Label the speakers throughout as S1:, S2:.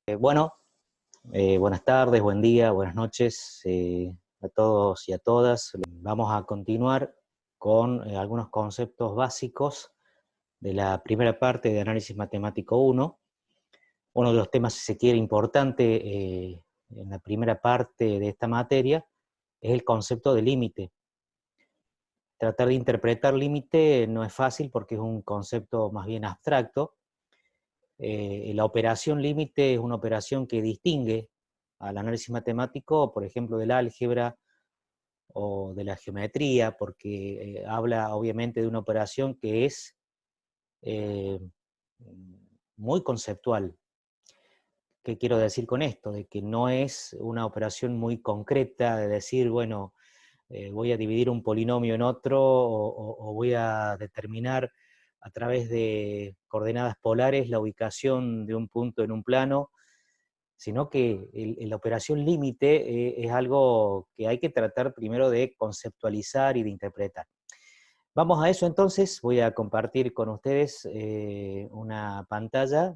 S1: Buenas tardes, buen día, buenas noches a todos y a todas. Vamos a continuar con algunos conceptos básicos de la primera parte de Análisis Matemático 1. Uno de los temas, si se quiere, importante en la primera parte de esta materia es el concepto de límite. Tratar de interpretar límite no es fácil porque es un concepto más bien abstracto. La operación límite es una operación que distingue al análisis matemático, por ejemplo, del álgebra o de la geometría, porque habla obviamente de una operación que es eh, muy conceptual. ¿Qué quiero decir con esto? De que no es una operación muy concreta de decir, bueno, voy a dividir un polinomio en otro o voy a determinar a través de coordenadas polares la ubicación de un punto en un plano, sino que la operación límite es algo que hay que tratar primero de conceptualizar y de interpretar. Vamos a eso entonces, voy a compartir con ustedes una pantalla.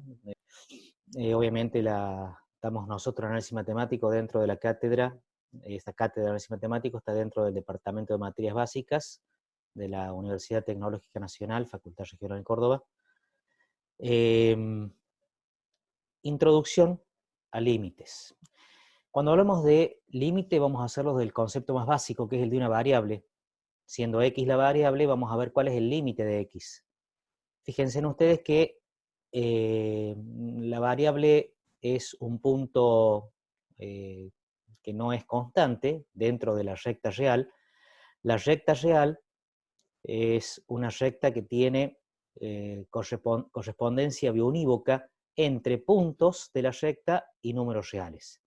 S1: Obviamente estamos nosotros, Análisis Matemático, dentro de la cátedra. Esta cátedra de Análisis Matemático está dentro del Departamento de Materias Básicas de la Universidad Tecnológica Nacional, Facultad Regional de Córdoba. Introducción a límites. Cuando hablamos de límite, vamos a hacerlo del concepto más básico, que es el de una variable. Siendo x la variable, vamos a ver cuál es el límite de x. Fíjense en ustedes que la variable es un punto que no es constante dentro de la recta real. La recta real es una recta que tiene correspondencia biunívoca entre puntos de la recta y números reales.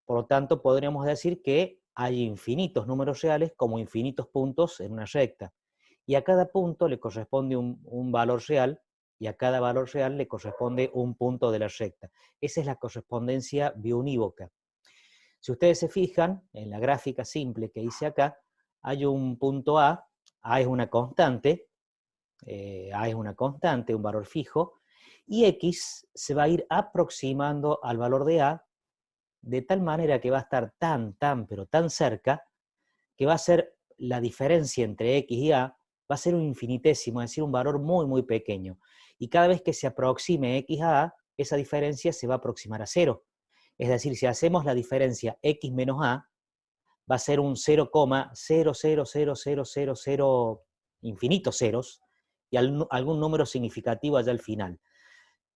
S1: Por lo tanto, podríamos decir que hay infinitos números reales como infinitos puntos en una recta. Y a cada punto le corresponde un valor real, y a cada valor real le corresponde un punto de la recta. Esa es la correspondencia biunívoca. Si ustedes se fijan, en la gráfica simple que hice acá, hay un punto A es una constante, un valor fijo, y X se va a ir aproximando al valor de A de tal manera que va a estar pero tan cerca, que va a ser la diferencia entre X y A, va a ser un infinitésimo, es decir, un valor muy, muy pequeño. Y cada vez que se aproxime X a A, esa diferencia se va a aproximar a cero. Es decir, si hacemos la diferencia X menos A, va a ser un 0,0000000 infinitos ceros, y algún número significativo allá al final.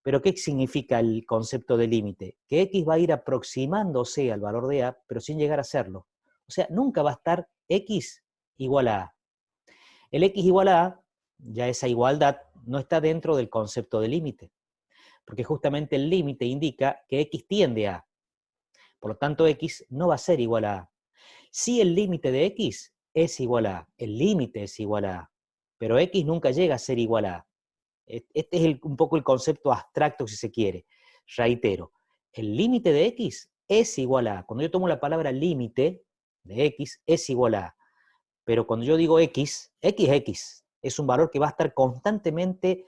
S1: Pero ¿qué significa el concepto de límite? Que X va a ir aproximándose al valor de A, pero sin llegar a serlo. O sea, nunca va a estar X igual a A. El X igual a A, ya esa igualdad, no está dentro del concepto de límite, porque justamente el límite indica que X tiende a A. Por lo tanto, X no va a ser igual a A. Si el límite de X es igual a A, el límite es igual a A, pero X nunca llega a ser igual a A. Este es un poco el concepto abstracto, si se quiere. Reitero, el límite de X es igual a A. Cuando yo tomo la palabra límite de X, es igual a A. Pero cuando yo digo X, X es un valor que va a estar constantemente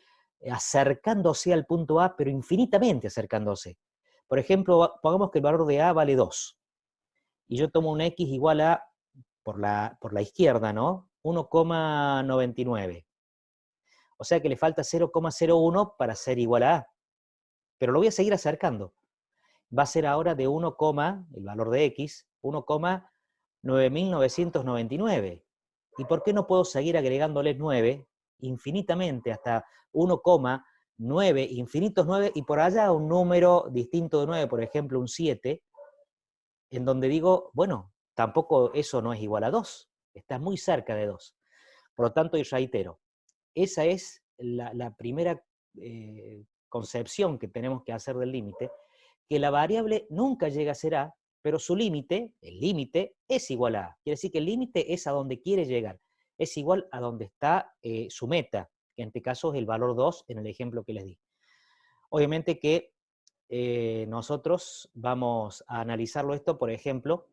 S1: acercándose al punto A, pero infinitamente acercándose. Por ejemplo, pongamos que el valor de A vale 2, y yo tomo un X igual a, por la izquierda, ¿no? 1,99. O sea que le falta 0,01 para ser igual a A. Pero lo voy a seguir acercando. Va a ser ahora de 1, el valor de X, 1,9999. ¿Y por qué no puedo seguir agregándoles 9 infinitamente hasta 1,9, infinitos 9, y por allá un número distinto de 9, por ejemplo un 7, en donde digo, bueno, tampoco eso no es igual a 2, está muy cerca de 2. Por lo tanto, y reitero, esa es la primera concepción que tenemos que hacer del límite, que la variable nunca llega a ser A, pero su límite, el límite, es igual a A. Quiere decir que el límite es a donde quiere llegar, es igual a donde está su meta, que en este caso es el valor 2 en el ejemplo que les di. Obviamente que nosotros vamos a analizarlo esto, por ejemplo,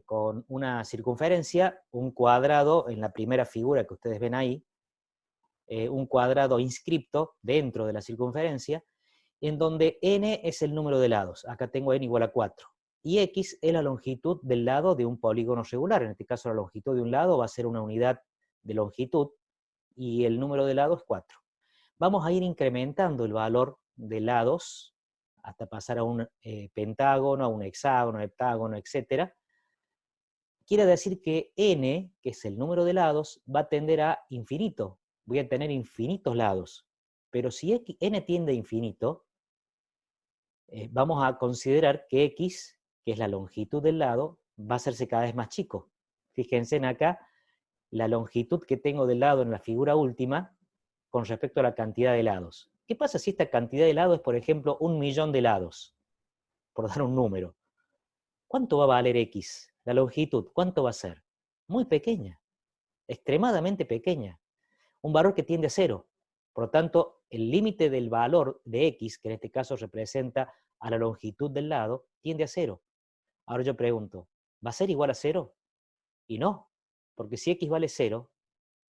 S1: con una circunferencia, un cuadrado en la primera figura que ustedes ven ahí, un cuadrado inscripto dentro de la circunferencia, en donde n es el número de lados. Acá tengo n igual a 4. Y x es la longitud del lado de un polígono regular. En este caso la longitud de un lado va a ser una unidad de longitud y el número de lados es 4. Vamos a ir incrementando el valor de lados hasta pasar a un pentágono, a un hexágono, heptágono, etc. Quiere decir que n, que es el número de lados, va a tender a infinito. Voy a tener infinitos lados. Pero si n tiende a infinito, vamos a considerar que x, que es la longitud del lado, va a hacerse cada vez más chico. Fíjense en acá, la longitud que tengo del lado en la figura última con respecto a la cantidad de lados. ¿Qué pasa si esta cantidad de lados es, por ejemplo, 1.000.000 de lados? Por dar un número. ¿Cuánto va a valer x? La longitud, ¿cuánto va a ser? Muy pequeña, extremadamente pequeña. Un valor que tiende a cero. Por lo tanto, el límite del valor de x, que en este caso representa a la longitud del lado, tiende a cero. Ahora yo pregunto, ¿va a ser igual a cero? Y no, porque si x vale cero,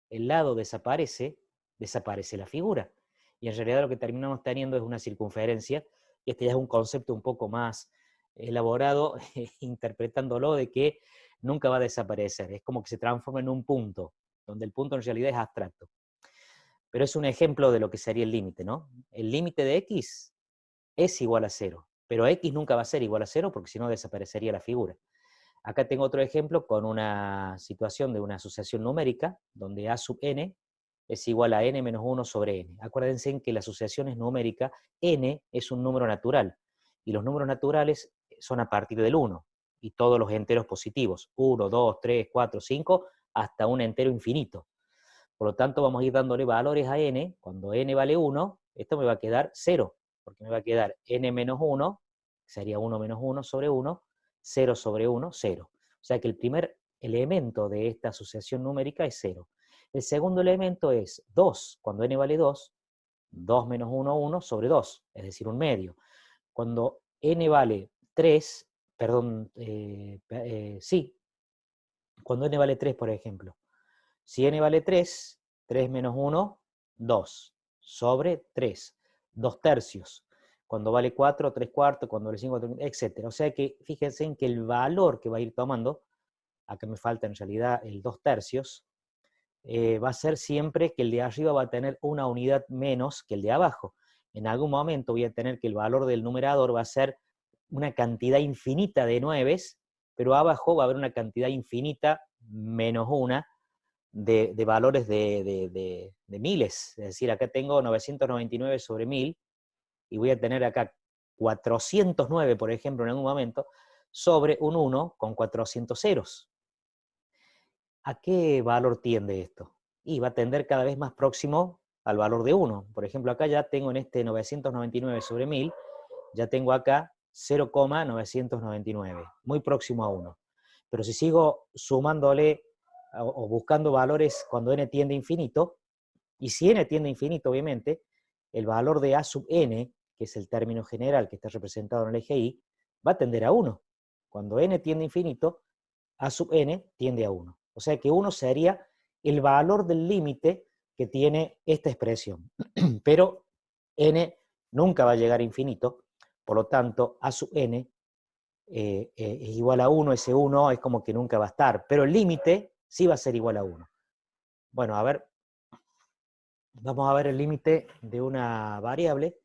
S1: el lado desaparece, desaparece la figura. Y en realidad lo que terminamos teniendo es una circunferencia, y este ya es un concepto un poco más elaborado, interpretándolo de que nunca va a desaparecer. Es como que se transforma en un punto, donde el punto en realidad es abstracto. Pero es un ejemplo de lo que sería el límite, ¿no? El límite de x es igual a cero, pero x nunca va a ser igual a cero porque si no desaparecería la figura. Acá tengo otro ejemplo con una situación de una asociación numérica, donde a sub n es igual a n menos 1 sobre n. Acuérdense en que la asociación es numérica, n es un número natural, y los números naturales son a partir del 1, y todos los enteros positivos, 1, 2, 3, 4, 5, hasta un entero infinito. Por lo tanto, vamos a ir dándole valores a n. Cuando n vale 1, esto me va a quedar 0, porque me va a quedar n menos 1, que sería 1 menos 1 sobre 1, 0 sobre 1, 0. O sea que el primer elemento de esta asociación numérica es 0. El segundo elemento es 2. Cuando n vale 2, 2 menos 1, 1 sobre 2, es decir, un medio. Cuando n vale 3, perdón, sí, cuando n vale 3, por ejemplo, si n vale 3, 3 menos 1, 2, sobre 3, 2 tercios. Cuando vale 4, 3 cuartos, cuando vale 5, etc. O sea que fíjense en que el valor que va a ir tomando, acá me falta en realidad el 2 tercios, va a ser siempre que el de arriba va a tener una unidad menos que el de abajo. En algún momento voy a tener que el valor del numerador va a ser una cantidad infinita de 9, pero abajo va a haber una cantidad infinita menos una, de valores de miles. Es decir, acá tengo 999 sobre 1000 y voy a tener acá 409, por ejemplo, en algún momento, sobre un 1 con 400 ceros. ¿A qué valor tiende esto? Y va a tender cada vez más próximo al valor de 1. Por ejemplo, acá ya tengo en este 999 sobre 1000, ya tengo acá 0,999, muy próximo a 1. Pero si sigo sumándole o buscando valores cuando n tiende a infinito, y si n tiende a infinito, obviamente, el valor de a sub n, que es el término general que está representado en el eje y, va a tender a 1. Cuando n tiende a infinito, a sub n tiende a 1. O sea que 1 sería el valor del límite que tiene esta expresión. Pero n nunca va a llegar a infinito, por lo tanto, a sub n es igual a 1, ese 1 es como que nunca va a estar, pero el límite sí va a ser igual a 1. Bueno, a ver, vamos a ver el límite de una variable.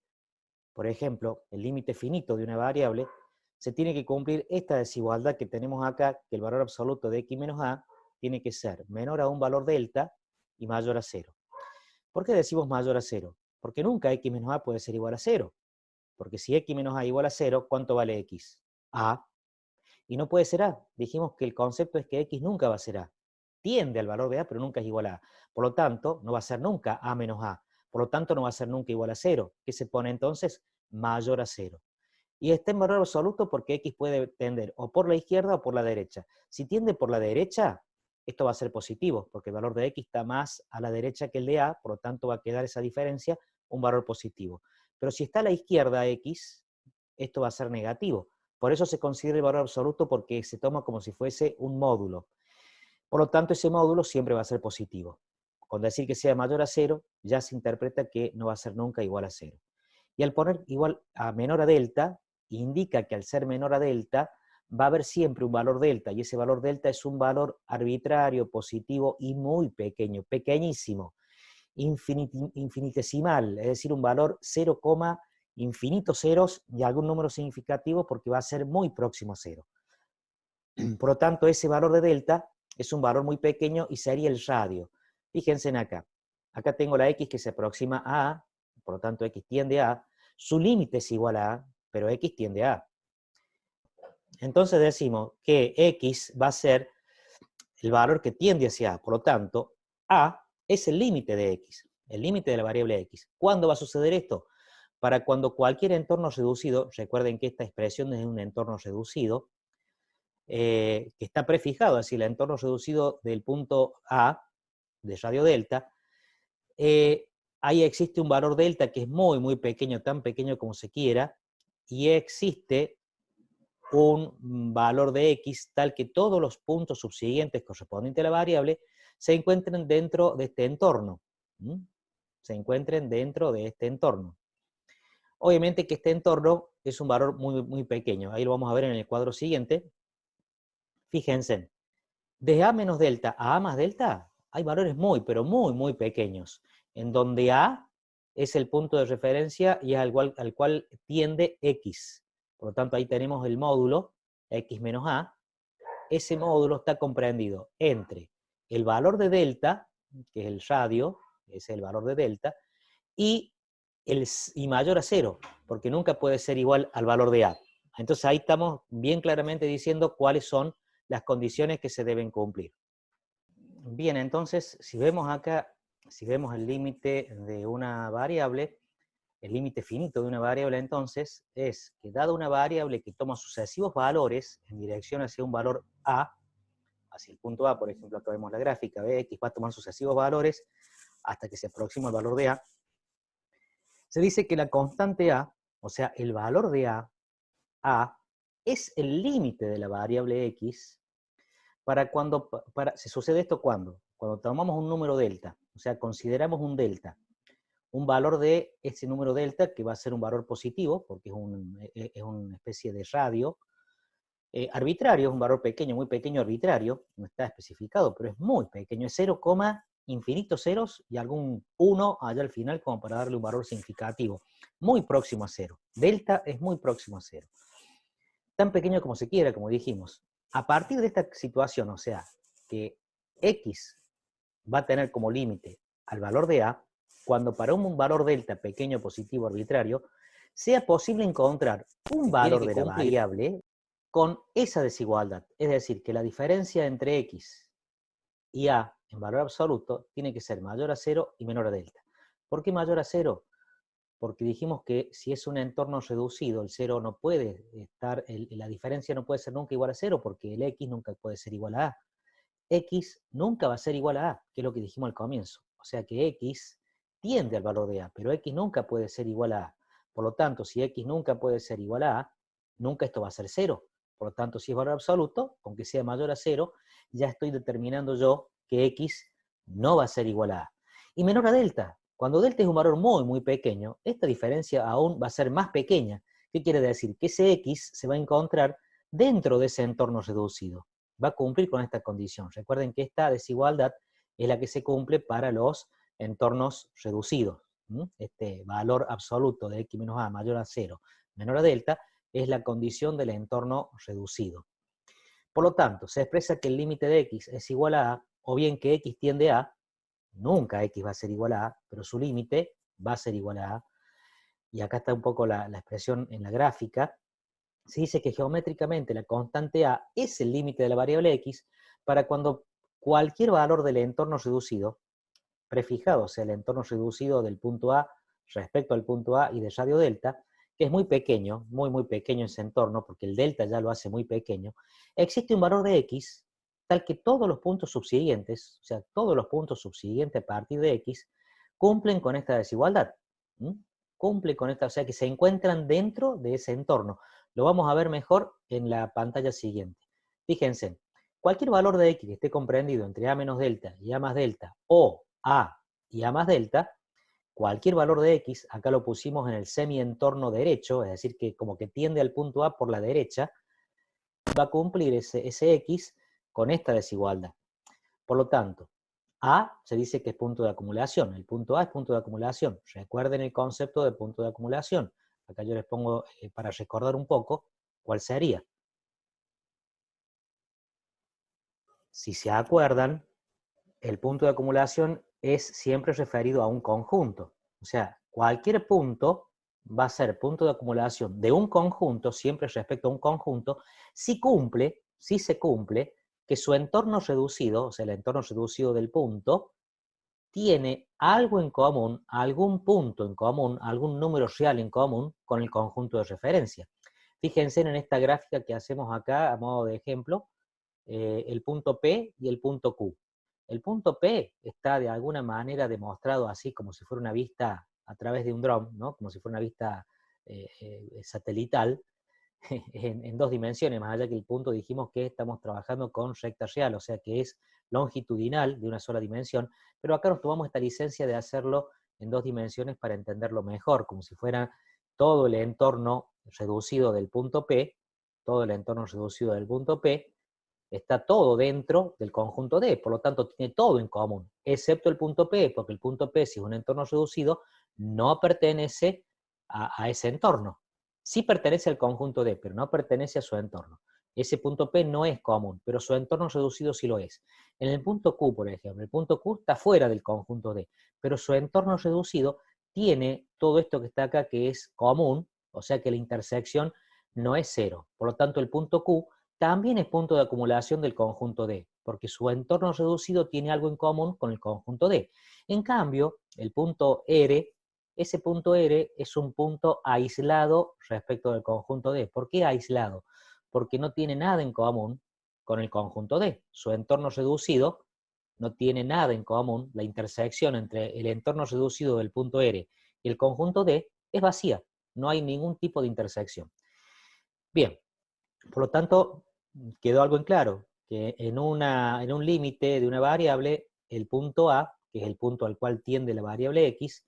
S1: Por ejemplo, el límite finito de una variable, se tiene que cumplir esta desigualdad que tenemos acá, que el valor absoluto de x menos a tiene que ser menor a un valor delta y mayor a 0. ¿Por qué decimos mayor a 0? Porque nunca x menos a puede ser igual a 0. Porque si x menos a igual a 0, ¿cuánto vale x? A. Y no puede ser a. Dijimos que el concepto es que x nunca va a ser a. Tiende al valor de a, pero nunca es igual a a. Por lo tanto, no va a ser nunca a menos a. Por lo tanto, no va a ser nunca igual a 0. ¿Qué se pone entonces? Mayor a 0. Y está en valor absoluto porque x puede tender o por la izquierda o por la derecha. Si tiende por la derecha, esto va a ser positivo, porque el valor de x está más a la derecha que el de a, por lo tanto va a quedar esa diferencia un valor positivo. Pero si está a la izquierda x, esto va a ser negativo. Por eso se considera el valor absoluto, porque se toma como si fuese un módulo. Por lo tanto, ese módulo siempre va a ser positivo. Con decir que sea mayor a 0, ya se interpreta que no va a ser nunca igual a 0. Y al poner igual a menor a delta, indica que al ser menor a delta, va a haber siempre un valor delta, y ese valor delta es un valor arbitrario, positivo y muy pequeño, pequeñísimo, infinitesimal, es decir, un valor 0, infinitos ceros y algún número significativo porque va a ser muy próximo a cero. Por lo tanto, ese valor de delta es un valor muy pequeño y sería el radio. Fíjense en acá. Acá tengo la x que se aproxima a A, por lo tanto x tiende a A. Su límite es igual a A, pero x tiende a A. Entonces decimos que x va a ser el valor que tiende hacia A. Por lo tanto, A es el límite de x, el límite de la variable x. ¿Cuándo va a suceder esto? Para cuando cualquier entorno reducido, recuerden que esta expresión es un entorno reducido, que está prefijado, es decir, el entorno reducido del punto A, de radio delta, ahí existe un valor delta que es muy, muy pequeño, tan pequeño como se quiera, y existe un valor de x tal que todos los puntos subsiguientes correspondientes a la variable se encuentren dentro de este entorno. Se encuentren dentro de este entorno. Obviamente que este entorno es un valor muy, muy pequeño. Ahí lo vamos a ver en el cuadro siguiente. Fíjense, de a menos delta a más delta hay valores muy, pero muy, muy pequeños, en donde a es el punto de referencia y es al cual tiende x. Por lo tanto, ahí tenemos el módulo x menos a. Ese módulo está comprendido entre el valor de delta, que es el radio, es el valor de delta, y mayor a cero, porque nunca puede ser igual al valor de a. Entonces ahí estamos bien claramente diciendo cuáles son las condiciones que se deben cumplir. Bien, entonces, si vemos acá, si vemos el límite de una variable, el límite finito de una variable, entonces, es que dada una variable que toma sucesivos valores en dirección hacia un valor a, hacia el punto A, por ejemplo, acá vemos la gráfica, Bx va a tomar sucesivos valores hasta que se aproxima al valor de A, se dice que la constante A, o sea, el valor de A, es el límite de la variable X. ¿Se sucede esto cuando? Cuando tomamos un número delta, o sea, consideramos un delta, un valor de ese número delta, que va a ser un valor positivo, porque es una especie de radio, arbitrario, es un valor pequeño, muy pequeño, arbitrario, no está especificado, pero es muy pequeño, es 0, infinitos ceros y algún 1 allá al final como para darle un valor significativo, muy próximo a 0. Delta es muy próximo a 0. Tan pequeño como se quiera, como dijimos. A partir de esta situación, o sea, que x va a tener como límite al valor de a, cuando para un valor delta pequeño, positivo, arbitrario, sea posible encontrar un valor de la variable con esa desigualdad. Es decir, que la diferencia entre x y a en valor absoluto tiene que ser mayor a 0 y menor a delta. ¿Por qué mayor a 0? Porque dijimos que si es un entorno reducido, el 0 no puede estar, la diferencia no puede ser nunca igual a 0, porque el x nunca puede ser igual a a. X nunca va a ser igual a a, que es lo que dijimos al comienzo. O sea que x tiende al valor de a, pero x nunca puede ser igual a a. Por lo tanto, si x nunca puede ser igual a a, nunca esto va a ser 0. Por lo tanto, si es valor absoluto, aunque sea mayor a 0, ya estoy determinando yo que x no va a ser igual a a. Y menor a delta. Cuando delta es un valor muy, muy pequeño, esta diferencia aún va a ser más pequeña. ¿Qué quiere decir? Que ese x se va a encontrar dentro de ese entorno reducido. Va a cumplir con esta condición. Recuerden que esta desigualdad es la que se cumple para los entornos reducidos. Este valor absoluto de x menos a mayor a 0, menor a delta, es la condición del entorno reducido. Por lo tanto, se expresa que el límite de x es igual a a, o bien que x tiende a, nunca x va a ser igual a a, pero su límite va a ser igual a a. Y acá está un poco la expresión en la gráfica. Se dice que geométricamente la constante a es el límite de la variable x para cuando cualquier valor del entorno reducido, prefijado, o sea, el entorno reducido del punto A respecto al punto A y de radio delta, que es muy pequeño, muy, muy pequeño ese entorno, porque el delta ya lo hace muy pequeño, existe un valor de x tal que todos los puntos subsiguientes, o sea, todos los puntos subsiguientes a partir de x, cumplen con esta desigualdad. Cumple con esta, o sea, que se encuentran dentro de ese entorno. Lo vamos a ver mejor en la pantalla siguiente. Fíjense, cualquier valor de x que esté comprendido entre a menos delta y a más delta, o a y a más delta, cualquier valor de x, acá lo pusimos en el semi-entorno derecho, es decir, que como que tiende al punto A por la derecha, va a cumplir ese x con esta desigualdad. Por lo tanto, A se dice que es punto de acumulación, el punto A es punto de acumulación. Recuerden el concepto de punto de acumulación. Acá yo les pongo, para recordar un poco, ¿cuál sería? Si se acuerdan, el punto de acumulación es siempre referido a un conjunto. O sea, cualquier punto va a ser punto de acumulación de un conjunto, siempre respecto a un conjunto, si se cumple, que su entorno reducido, o sea, el entorno reducido del punto, tiene algo en común, algún punto en común, algún número real en común con el conjunto de referencia. Fíjense en esta gráfica que hacemos acá a modo de ejemplo, el punto P y el punto Q. El punto P está de alguna manera demostrado así como si fuera una vista a través de un dron, ¿no? Como si fuera una vista satelital, en dos dimensiones, más allá que el punto dijimos que estamos trabajando con recta real, o sea que es longitudinal de una sola dimensión, pero acá nos tomamos esta licencia de hacerlo en dos dimensiones para entenderlo mejor, como si fuera todo el entorno reducido del punto P, todo el entorno reducido del punto P, está todo dentro del conjunto D, por lo tanto tiene todo en común, excepto el punto P, porque el punto P, si es un entorno reducido, no pertenece a ese entorno. Sí pertenece al conjunto D, pero no pertenece a su entorno. Ese punto P no es común, pero su entorno reducido sí lo es. En el punto Q, por ejemplo, el punto Q está fuera del conjunto D, pero su entorno reducido tiene todo esto que está acá que es común, o sea que la intersección no es cero. Por lo tanto, el punto Q también es punto de acumulación del conjunto D, porque su entorno reducido tiene algo en común con el conjunto D. En cambio, el punto R, ese punto R es un punto aislado respecto del conjunto D. ¿Por qué aislado? Porque no tiene nada en común con el conjunto D. Su entorno reducido no tiene nada en común, la intersección entre el entorno reducido del punto R y el conjunto D es vacía, no hay ningún tipo de intersección. Bien, por lo tanto, quedó algo en claro, que en un límite de una variable, el punto A, que es el punto al cual tiende la variable X,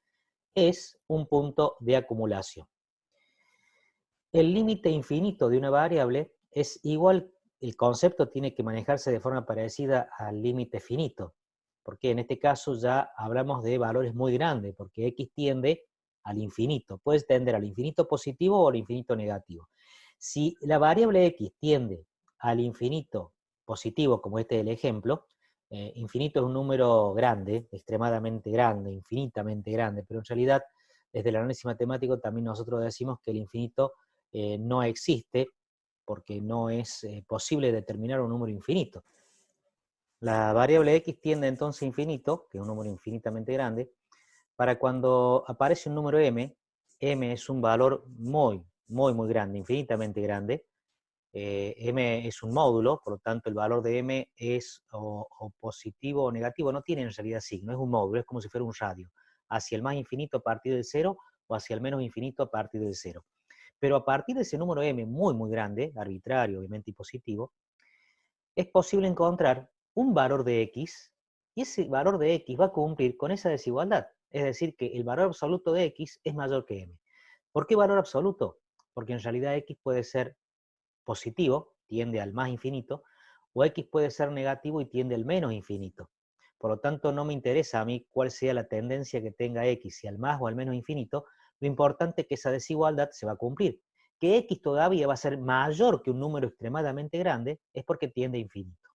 S1: es un punto de acumulación. El límite infinito de una variable es igual, el concepto tiene que manejarse de forma parecida al límite finito, porque en este caso ya hablamos de valores muy grandes, porque X tiende al infinito, puede tender al infinito positivo o al infinito negativo. Si la variable X tiende al infinito positivo, como este es el ejemplo, infinito es un número grande, extremadamente grande, infinitamente grande, pero en realidad desde el análisis matemático también nosotros decimos que el infinito no existe porque no es posible determinar un número infinito. La variable X tiende entonces a infinito, que es un número infinitamente grande, para cuando aparece un número M, M es un valor muy grande, infinitamente grande. M es un módulo, por lo tanto el valor de M es o positivo o negativo, no tiene en realidad signo, es un módulo, es como si fuera un radio, hacia el más infinito a partir del 0 o hacia el menos infinito a partir del 0. Pero a partir de ese número M muy grande, arbitrario obviamente y positivo, es posible encontrar un valor de X, y ese valor de X va a cumplir con esa desigualdad. Es decir, que el valor absoluto de X es mayor que M. ¿Por qué valor absoluto? Porque en realidad X puede ser positivo, tiende al más infinito, o X puede ser negativo y tiende al menos infinito. Por lo tanto, no me interesa a mí cuál sea la tendencia que tenga X, si al más o al menos infinito, lo importante es que esa desigualdad se va a cumplir. Que X todavía va a ser mayor que un número extremadamente grande es porque tiende a infinito.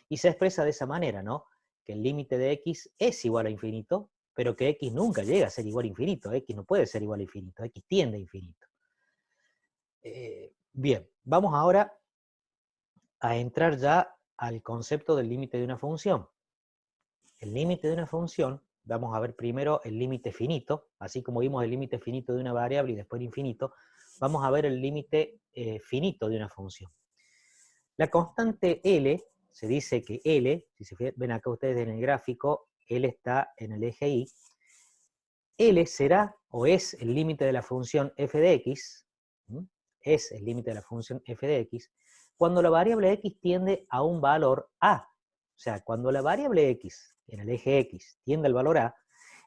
S1: Y se expresa de esa manera, ¿no? Que el límite de X es igual a infinito, pero que X nunca llega a ser igual a infinito. X no puede ser igual a infinito, X tiende a infinito. Bien, vamos ahora a entrar ya al concepto del límite de una función. El límite de una función, vamos a ver primero el límite finito, así como vimos el límite finito de una variable y después el infinito, vamos a ver el límite finito de una función. La constante L, se dice que L, si se ven acá ustedes en el gráfico, L está en el eje Y, L será o es el límite de la función f de x, es el límite de la función f de x, cuando la variable x tiende a un valor a. O sea, cuando la variable x en el eje x tiende al valor a,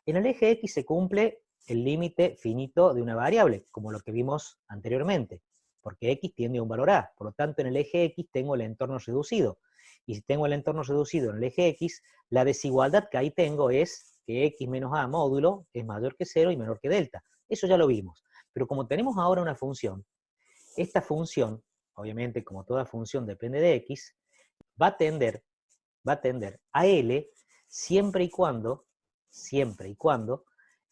S1: En el eje X se cumple el límite finito de una variable, como lo que vimos anteriormente, porque X tiende a un valor A. Por lo tanto, en el eje X tengo el entorno reducido. Y si tengo el entorno reducido en el eje X, la desigualdad que ahí tengo es que X menos A módulo es mayor que 0 y menor que delta. Eso ya lo vimos. Pero como tenemos ahora una función, esta función, obviamente como toda función depende de X, va a tender a L siempre y cuando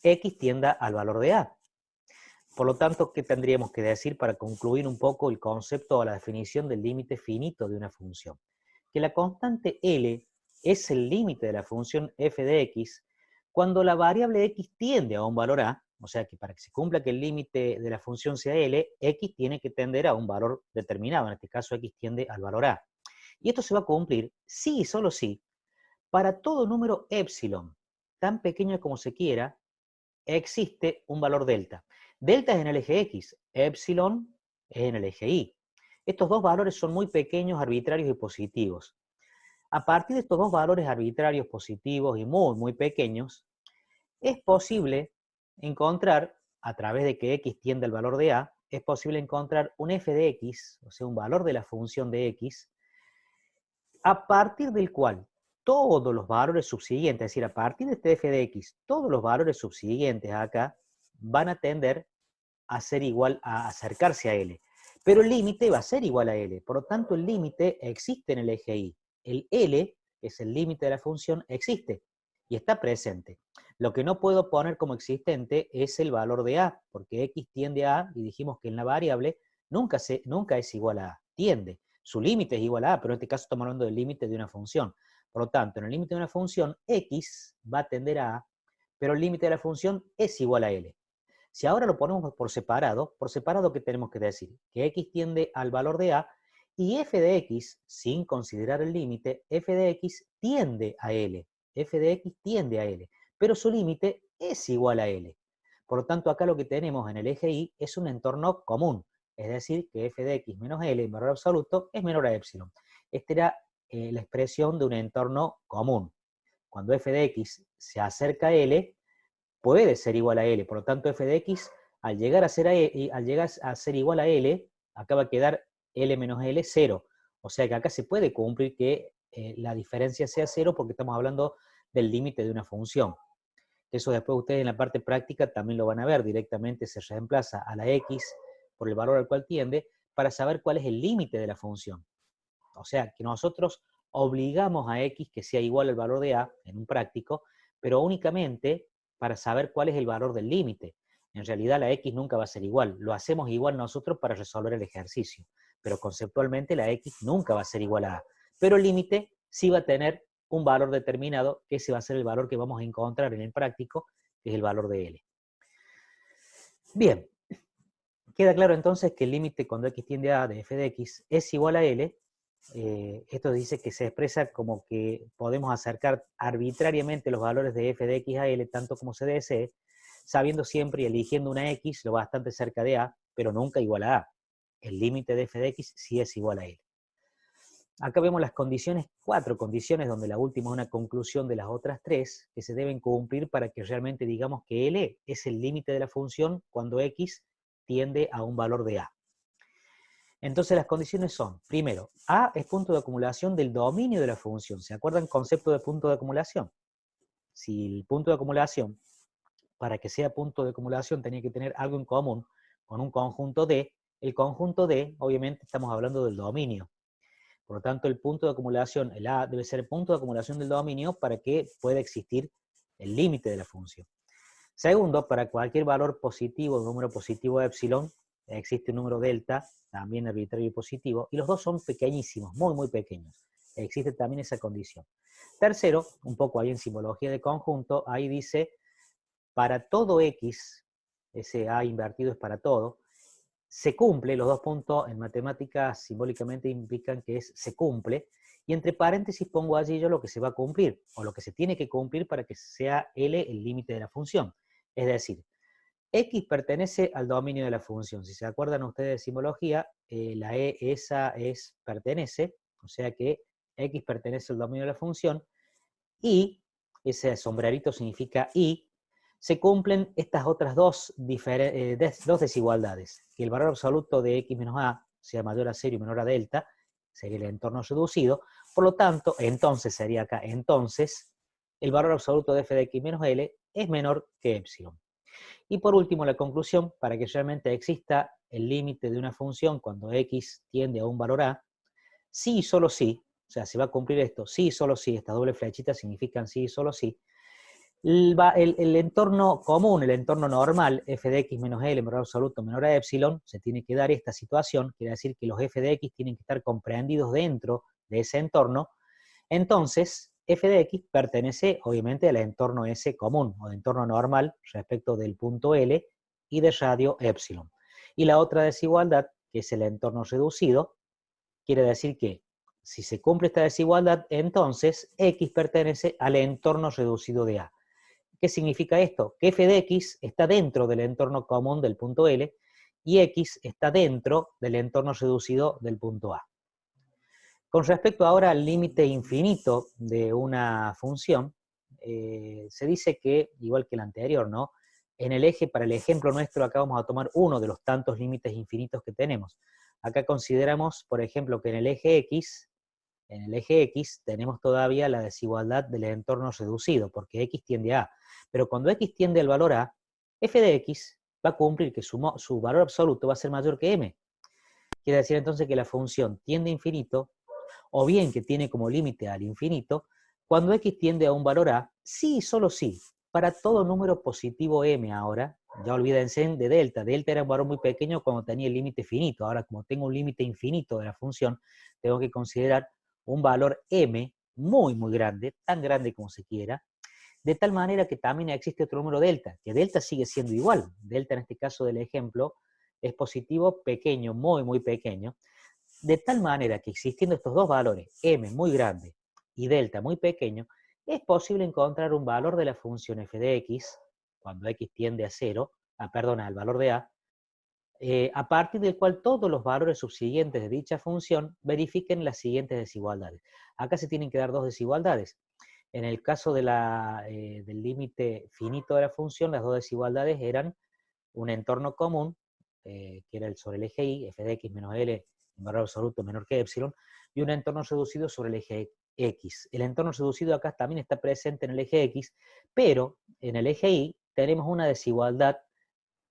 S1: X tienda al valor de A. Por lo tanto, ¿qué tendríamos que decir para concluir un poco el concepto o la definición del límite finito de una función? Que la constante L es el límite de la función f de x cuando la variable x tiende a un valor A, o sea que para que se cumpla que el límite de la función sea L, x tiene que tender a un valor determinado, en este caso x tiende al valor A. Y esto se va a cumplir si y solo si para todo número epsilon, tan pequeño como se quiera, existe un valor delta. Delta es en el eje X, epsilon es en el eje Y. Estos dos valores son muy pequeños, arbitrarios y positivos. A partir de estos dos valores arbitrarios, positivos y muy pequeños, es posible encontrar, a través de que X tiende al valor de A, es posible encontrar un f de X, o sea, un valor de la función de X, a partir del cual todos los valores subsiguientes, es decir, a partir de este f de x, todos los valores subsiguientes acá van a tender a ser igual, a acercarse a L. Pero el límite va a ser igual a L. Por lo tanto, el límite existe en el eje Y. El L, que es el límite de la función, existe y está presente. Lo que no puedo poner como existente es el valor de A, porque X tiende a A, y dijimos que en la variable nunca es igual a A, tiende. Su límite es igual a A, pero en este caso estamos hablando del límite de una función. Por lo tanto, en el límite de una función, X va a tender a A, pero el límite de la función es igual a L. Si ahora lo ponemos por separado, ¿qué tenemos que decir? Que X tiende al valor de A y f de X, sin considerar el límite, f de X tiende a L. F de X tiende a L, pero su límite es igual a L. Por lo tanto, acá lo que tenemos en el eje Y es un entorno común, es decir, que f de X menos L en valor absoluto es menor a epsilon. Esta era la expresión de un entorno común. Cuando f de X se acerca a L, puede ser igual a L. Por lo tanto, f de X, al llegar a ser igual a L, acá va a quedar L menos L 0. O sea que acá se puede cumplir que la diferencia sea 0 porque estamos hablando del límite de una función. Eso después ustedes en la parte práctica también lo van a ver. Directamente se reemplaza a la X por el valor al cual tiende para saber cuál es el límite de la función. O sea que nosotros obligamos a X que sea igual al valor de A en un práctico, pero únicamente para saber cuál es el valor del límite. En realidad la X nunca va a ser igual. Lo hacemos igual nosotros para resolver el ejercicio. Pero conceptualmente la X nunca va a ser igual a A. Pero el límite sí va a tener un valor determinado, que ese va a ser el valor que vamos a encontrar en el práctico, que es el valor de L. Bien, queda claro entonces que el límite cuando X tiende a A de f de X es igual a L. Esto dice que se expresa como que podemos acercar arbitrariamente los valores de f de x a L tanto como se desee, sabiendo siempre y eligiendo una X lo bastante cerca de A, pero nunca igual a A. El límite de f de X sí es igual a L. Acá vemos las condiciones, 4 condiciones, donde la última es una conclusión de las otras 3, que se deben cumplir para que realmente digamos que L es el límite de la función cuando X tiende a un valor de A. Entonces las condiciones son, primero, A es punto de acumulación del dominio de la función. ¿Se acuerdan el concepto de punto de acumulación? Si el punto de acumulación, para que sea punto de acumulación, tenía que tener algo en común con un conjunto D, el conjunto D, obviamente estamos hablando del dominio. Por lo tanto, el punto de acumulación, el A, debe ser el punto de acumulación del dominio para que pueda existir el límite de la función. Segundo, para cualquier valor positivo, número positivo epsilon, existe un número delta, también arbitrario y positivo, y los dos son pequeñísimos, muy pequeños. Existe también esa condición. Tercero, un poco ahí en simbología de conjunto, ahí dice, para todo X, ese A invertido es para todo, se cumple, los dos puntos en matemáticas simbólicamente implican que se cumple, y entre paréntesis pongo allí yo lo que se va a cumplir, o lo que se tiene que cumplir para que sea L el límite de la función. Es decir, X pertenece al dominio de la función. Si se acuerdan ustedes de simbología, la E esa pertenece, o sea que X pertenece al dominio de la función, y ese sombrerito significa Y, se cumplen estas otras dos desigualdades, que el valor absoluto de x menos a sea mayor a 0 y menor a delta, sería el entorno reducido. Por lo tanto, entonces sería acá, entonces, el valor absoluto de f de x menos L es menor que epsilon. Y por último, la conclusión, para que realmente exista el límite de una función cuando x tiende a un valor a, sí y solo sí, o sea, se va a cumplir esto, sí y solo sí, estas dobles flechitas significan sí y solo sí, el entorno común, el entorno normal, f de x menos L, valor absoluto menor a epsilon, se tiene que dar esta situación, quiere decir que los f de x tienen que estar comprendidos dentro de ese entorno. Entonces, f de x pertenece obviamente al entorno S común, o entorno normal, respecto del punto L y de radio epsilon. Y la otra desigualdad, que es el entorno reducido, quiere decir que si se cumple esta desigualdad, entonces x pertenece al entorno reducido de A. ¿Qué significa esto? Que f de x está dentro del entorno común del punto L y x está dentro del entorno reducido del punto A. Con respecto ahora al límite infinito de una función, se dice que, igual que el anterior, ¿no? En el eje, para el ejemplo nuestro, acá vamos a tomar uno de los tantos límites infinitos que tenemos. Acá consideramos, por ejemplo, que en el eje X tenemos todavía la desigualdad del entorno reducido, porque X tiende a A. Pero cuando X tiende al valor A, f de X va a cumplir que su valor absoluto va a ser mayor que M. Quiere decir entonces que la función tiende a infinito, o bien que tiene como límite al infinito, cuando X tiende a un valor A, sí y solo sí, para todo número positivo M ahora, ya olvídense de delta. Delta era un valor muy pequeño cuando tenía el límite finito. Ahora, como tengo un límite infinito de la función, tengo que considerar un valor M muy, muy grande, tan grande como se quiera, de tal manera que también existe otro número delta, que delta sigue siendo igual. Delta en este caso del ejemplo es positivo pequeño, muy, muy pequeño, de tal manera que existiendo estos dos valores, M muy grande y delta muy pequeño, es posible encontrar un valor de la función f de x, cuando x tiende a 0, al valor de a partir del cual todos los valores subsiguientes de dicha función verifiquen las siguientes desigualdades. Acá se tienen que dar dos desigualdades. En el caso de del límite finito de la función, las dos desigualdades eran un entorno común, que era el sobre el eje y, f de x menos L en valor absoluto menor que epsilon, y un entorno reducido sobre el eje X. El entorno reducido acá también está presente en el eje X, pero en el eje Y tenemos una desigualdad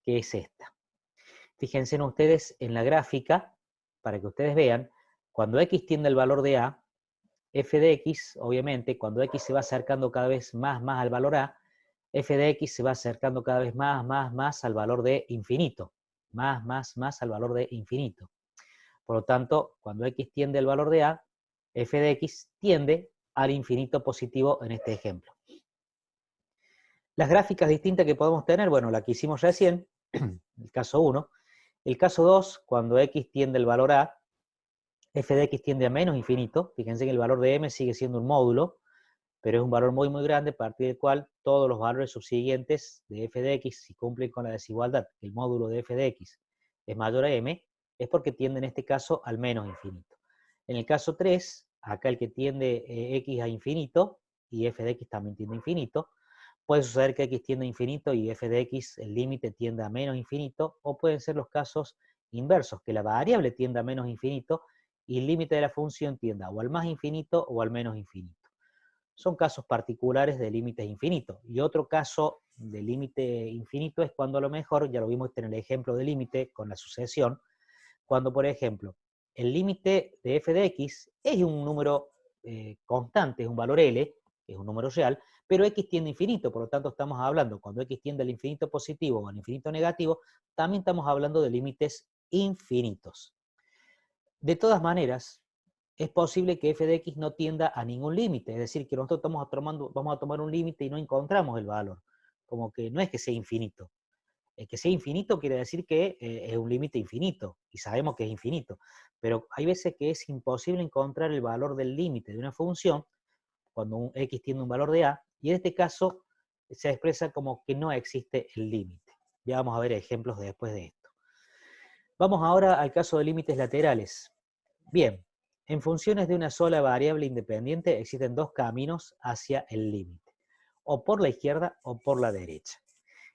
S1: que es esta. Fíjense en ustedes en la gráfica, para que ustedes vean, cuando X tiende al valor de A, f de X, obviamente, cuando X se va acercando cada vez más al valor A, f de X se va acercando cada vez más al valor de infinito. Más al valor de infinito. Por lo tanto, cuando X tiende al valor de A, f de X tiende al infinito positivo en este ejemplo. Las gráficas distintas que podemos tener, bueno, la que hicimos recién, el caso 1. El caso 2, cuando X tiende al valor A, f de X tiende a menos infinito. Fíjense que el valor de M sigue siendo un módulo, pero es un valor muy, muy grande, a partir del cual todos los valores subsiguientes de f de x, si cumplen con la desigualdad, que el módulo de f de x es mayor a m, es porque tiende en este caso al menos infinito. En el caso 3, acá el que tiende x a infinito, y f de x también tiende a infinito, puede suceder que x tiende a infinito y f de x, el límite, tienda a menos infinito, o pueden ser los casos inversos, que la variable tienda a menos infinito y el límite de la función tienda o al más infinito o al menos infinito. Son casos particulares de límites infinitos. Y otro caso de límite infinito es cuando a lo mejor, ya lo vimos en el ejemplo de límite con la sucesión, cuando por ejemplo el límite de f de x es un número constante, es un valor L, que es un número real, pero x tiende a infinito, por lo tanto estamos hablando, cuando x tiende al infinito positivo o al infinito negativo, también estamos hablando de límites infinitos. De todas maneras, es posible que f de x no tienda a ningún límite, es decir, que nosotros vamos a tomar un límite y no encontramos el valor, como que no es que sea infinito. El que sea infinito quiere decir que es un límite infinito, y sabemos que es infinito, pero hay veces que es imposible encontrar el valor del límite de una función cuando un x tiene un valor de a, y en este caso se expresa como que no existe el límite. Ya vamos a ver ejemplos después de esto. Vamos ahora al caso de límites laterales. Bien, en funciones de una sola variable independiente existen dos caminos hacia el límite, o por la izquierda o por la derecha.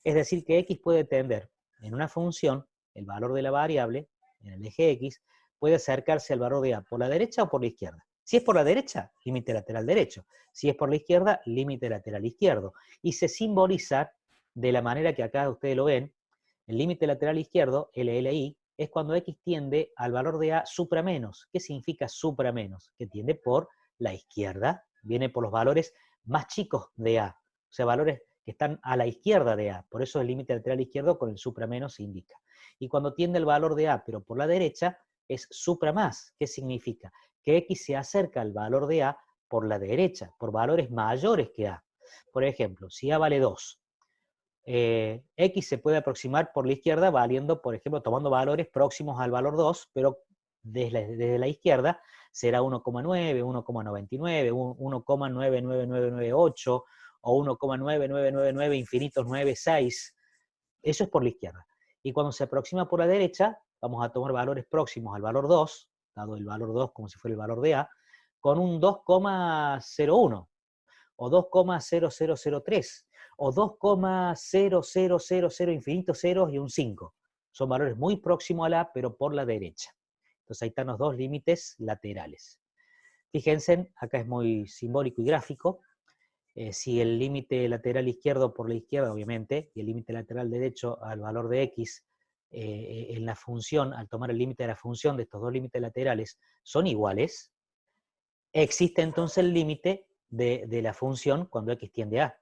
S1: Es decir, que x puede tender en una función, el valor de la variable, en el eje x, puede acercarse al valor de a por la derecha o por la izquierda. Si es por la derecha, límite lateral derecho. Si es por la izquierda, límite lateral izquierdo. Y se simboliza de la manera que acá ustedes lo ven. El límite lateral izquierdo, LLI, es cuando x tiende al valor de a supra menos. ¿Qué significa supra menos? Que tiende por la izquierda, viene por los valores más chicos de a, o sea, valores que están a la izquierda de a. Por eso el límite lateral izquierdo con el supra menos se indica. Y cuando tiende el valor de a, pero por la derecha, es supra más. ¿Qué significa? Que x se acerca al valor de a por la derecha, por valores mayores que a. Por ejemplo, si a vale 2, x se puede aproximar por la izquierda valiendo, por ejemplo, tomando valores próximos al valor 2, pero desde la izquierda será 1,9, 1,99, 1,99998 o 1,9999 infinitos 96. Eso es por la izquierda. Y cuando se aproxima por la derecha, vamos a tomar valores próximos al valor 2, dado el valor 2 como si fuera el valor de a, con un 2,01 o 2,0003 o 2,0000 infinitos ceros y un 5. Son valores muy próximos a la, pero por la derecha. Entonces ahí están los dos límites laterales. Fíjense, acá es muy simbólico y gráfico. Si el límite lateral izquierdo por la izquierda, obviamente, y el límite lateral derecho al valor de x en la función, al tomar el límite de la función de estos dos límites laterales, son iguales, existe entonces el límite de la función cuando x tiende a.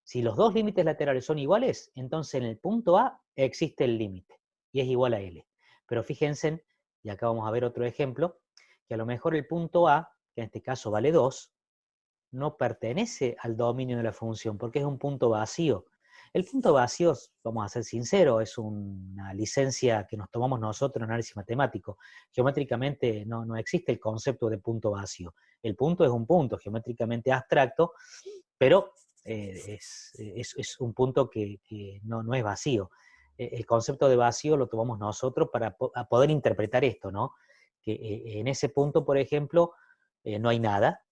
S1: Si los dos límites laterales son iguales, entonces en el punto A existe el límite, y es igual a L. Pero fíjense, y acá vamos a ver otro ejemplo, que a lo mejor el punto A, que en este caso vale 2, no pertenece al dominio de la función, porque es un punto vacío. El punto vacío, vamos a ser sinceros, es una licencia que nos tomamos nosotros en análisis matemático. Geométricamente no existe el concepto de punto vacío. El punto es un punto geométricamente abstracto, pero es un punto que no es vacío. El concepto de vacío lo tomamos nosotros para poder interpretar esto, ¿no? Que en ese punto, por ejemplo, no hay nada.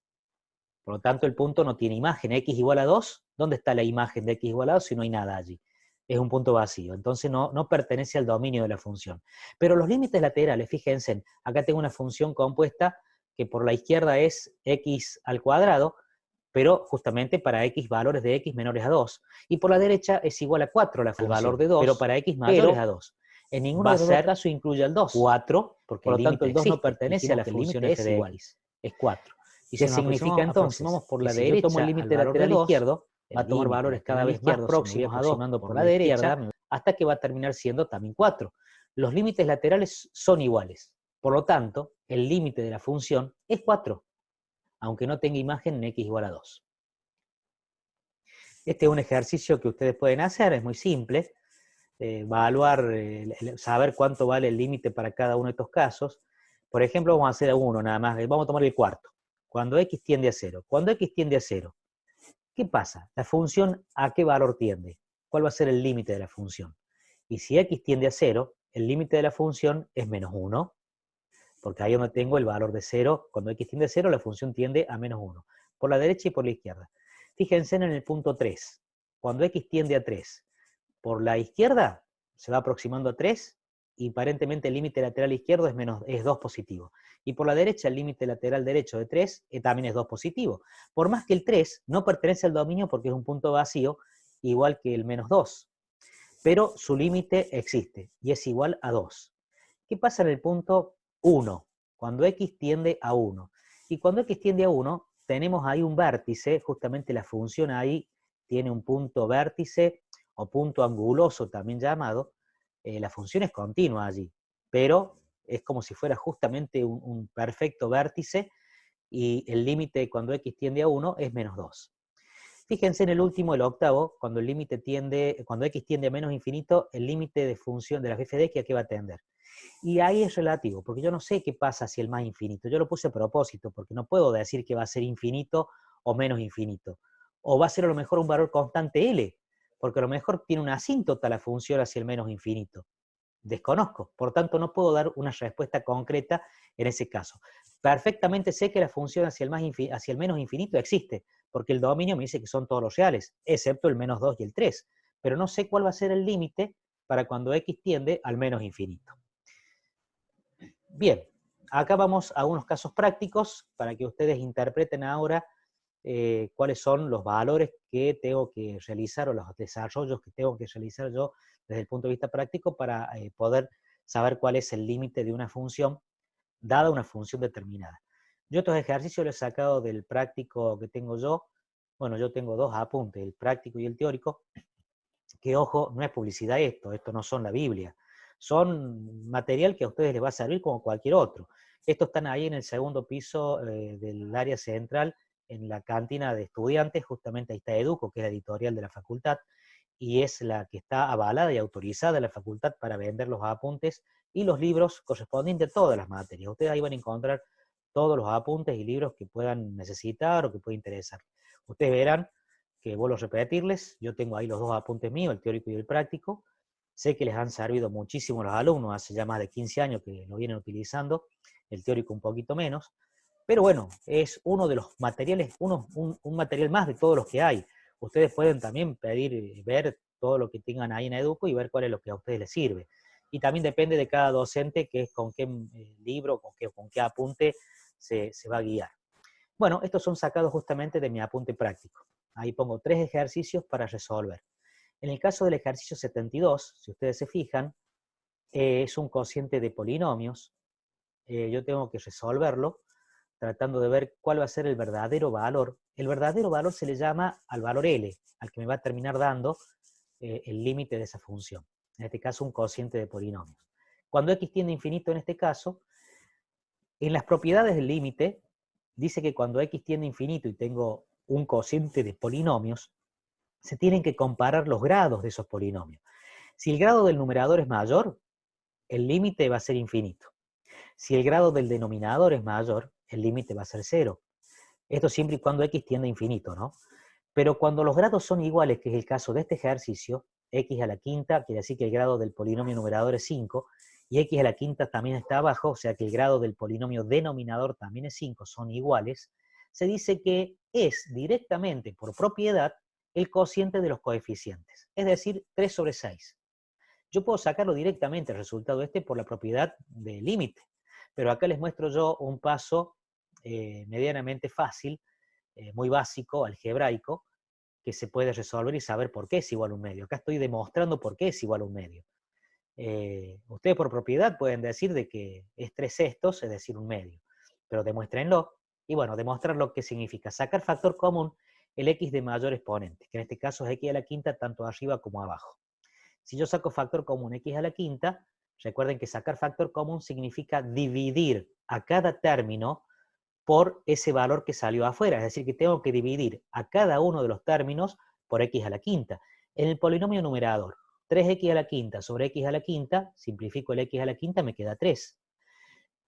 S1: Por lo tanto, el punto no tiene imagen. X igual a 2, ¿dónde está la imagen de x igual a 2 si no hay nada allí? Es un punto vacío. Entonces no pertenece al dominio de la función. Pero los límites laterales, fíjense, acá tengo una función compuesta que por la izquierda es x al cuadrado, pero justamente para x valores de x menores a 2. Y por la derecha es igual a 4 la función, el valor de 2, pero para x mayores a 2. En ninguno de los dos casos incluye el 2. 4, porque por lo tanto el 2 no pertenece a la función f de x. Es 4. ¿Y qué significa entonces? Por la derecha, yo tomo el límite lateral izquierdo, va a tomar valores cada vez más próximos a 2 por la derecha, hasta que va a terminar siendo también 4. Los límites laterales son iguales. Por lo tanto, el límite de la función es 4, aunque no tenga imagen en x igual a 2. Este es un ejercicio que ustedes pueden hacer, es muy simple. Evaluar, saber cuánto vale el límite para cada uno de estos casos. Por ejemplo, vamos a hacer uno nada más, vamos a tomar el cuarto. Cuando x tiende a 0. Cuando x tiende a 0, ¿qué pasa? La función ¿a qué valor tiende? ¿Cuál va a ser el límite de la función? Y si x tiende a 0, el límite de la función es menos 1, porque ahí donde tengo el valor de 0, cuando x tiende a 0, la función tiende a menos 1, por la derecha y por la izquierda. Fíjense en el punto 3. Cuando x tiende a 3, por la izquierda se va aproximando a 3, y aparentemente el límite lateral izquierdo es 2 positivo. Y por la derecha el límite lateral derecho de 3 también es 2 positivo. Por más que el 3 no pertenece al dominio porque es un punto vacío, igual que el menos 2. Pero su límite existe, y es igual a 2. ¿Qué pasa en el punto 1? Cuando x tiende a 1. Y cuando x tiende a 1, tenemos ahí un vértice, justamente la función ahí tiene un punto vértice, o punto anguloso también llamado. La función es continua allí, pero es como si fuera justamente un perfecto vértice, y el límite cuando x tiende a 1 es menos 2. Fíjense en el último, el octavo, cuando cuando x tiende a menos infinito, el límite de función de la f de x, ¿a qué va a tender? Y ahí es relativo, porque yo no sé qué pasa si el más infinito. Yo lo puse a propósito, porque no puedo decir que va a ser infinito o menos infinito. O va a ser a lo mejor un valor constante L, porque a lo mejor tiene una asíntota la función hacia el menos infinito. Desconozco, por tanto no puedo dar una respuesta concreta en ese caso. Perfectamente sé que la función hacia el menos infinito existe, porque el dominio me dice que son todos los reales, excepto el menos 2 y el 3. pero no sé cuál va a ser el límite para cuando x tiende al menos infinito. Bien, acá vamos a unos casos prácticos para que ustedes interpreten ahora cuáles son los valores que tengo que realizar o los desarrollos que tengo que realizar yo desde el punto de vista práctico para poder saber cuál es el límite de una función, dada una función determinada. Yo estos ejercicios los he sacado del práctico que tengo yo. Bueno, yo tengo dos apuntes, el práctico y el teórico, que ojo, no es publicidad esto no son la Biblia, son material que a ustedes les va a servir como cualquier otro. Estos están ahí en el segundo piso del área central, en la cantina de estudiantes, justamente ahí está Educo, que es la editorial de la facultad, y es la que está avalada y autorizada en la facultad para vender los apuntes y los libros correspondientes a todas las materias. Ustedes ahí van a encontrar todos los apuntes y libros que puedan necesitar o que puedan interesar. Ustedes verán que vuelvo a repetirles, yo tengo ahí los dos apuntes míos, el teórico y el práctico. Sé que les han servido muchísimo a los alumnos, hace ya más de 15 años que lo vienen utilizando, el teórico un poquito menos, pero bueno, es uno de los materiales, un material más de todos los que hay. Ustedes pueden también pedir, ver todo lo que tengan ahí en Educo y ver cuál es lo que a ustedes les sirve. Y también depende de cada docente que es con qué libro, con qué apunte se va a guiar. Bueno, estos son sacados justamente de mi apunte práctico. Ahí pongo 3 ejercicios para resolver. En el caso del ejercicio 72, si ustedes se fijan, es un cociente de polinomios. Yo tengo que resolverlo tratando de ver cuál va a ser el verdadero valor. El verdadero valor se le llama al valor L, al que me va a terminar dando el límite de esa función. En este caso, un cociente de polinomios. Cuando x tiende a infinito, en este caso, en las propiedades del límite, dice que cuando x tiende a infinito y tengo un cociente de polinomios, se tienen que comparar los grados de esos polinomios. Si el grado del numerador es mayor, el límite va a ser infinito. Si el grado del denominador es mayor, el límite va a ser 0. Esto siempre y cuando x tiende a infinito, ¿no? Pero cuando los grados son iguales, que es el caso de este ejercicio, x a la quinta, quiere decir que el grado del polinomio numerador es 5, y x a la quinta también está abajo, o sea que el grado del polinomio denominador también es 5, son iguales, se dice que es directamente, por propiedad, el cociente de los coeficientes, es decir, 3 sobre 6. Yo puedo sacarlo directamente, el resultado este, por la propiedad del límite, pero acá les muestro yo un paso medianamente fácil, muy básico, algebraico, que se puede resolver y saber por qué es igual a un medio. Acá estoy demostrando por qué es igual a un medio. Ustedes por propiedad pueden decir de que es 3/6, es decir, un medio, pero demuéstrenlo. Y bueno, demostrar lo que significa sacar factor común el x de mayor exponente, que en este caso es x a la quinta tanto arriba como abajo. Si yo saco factor común x a la quinta, recuerden que sacar factor común significa dividir a cada término por ese valor que salió afuera, es decir, que tengo que dividir a cada uno de los términos por x a la quinta. En el polinomio numerador, 3x a la quinta sobre x a la quinta, simplifico el x a la quinta, me queda 3.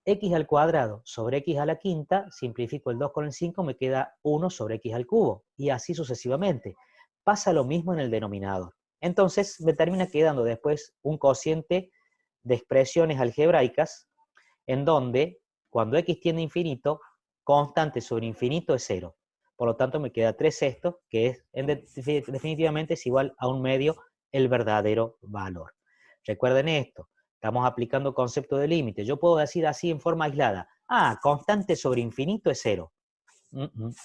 S1: X al cuadrado sobre x a la quinta, simplifico el 2 con el 5, me queda 1 sobre x al cubo, y así sucesivamente. Pasa lo mismo en el denominador. Entonces me termina quedando después un cociente de expresiones algebraicas en donde, cuando x tiende a infinito, constante sobre infinito es 0. Por lo tanto, me queda 3/6, que es, definitivamente es igual a un medio el verdadero valor. Recuerden esto, estamos aplicando concepto de límite. Yo puedo decir así en forma aislada, constante sobre infinito es 0.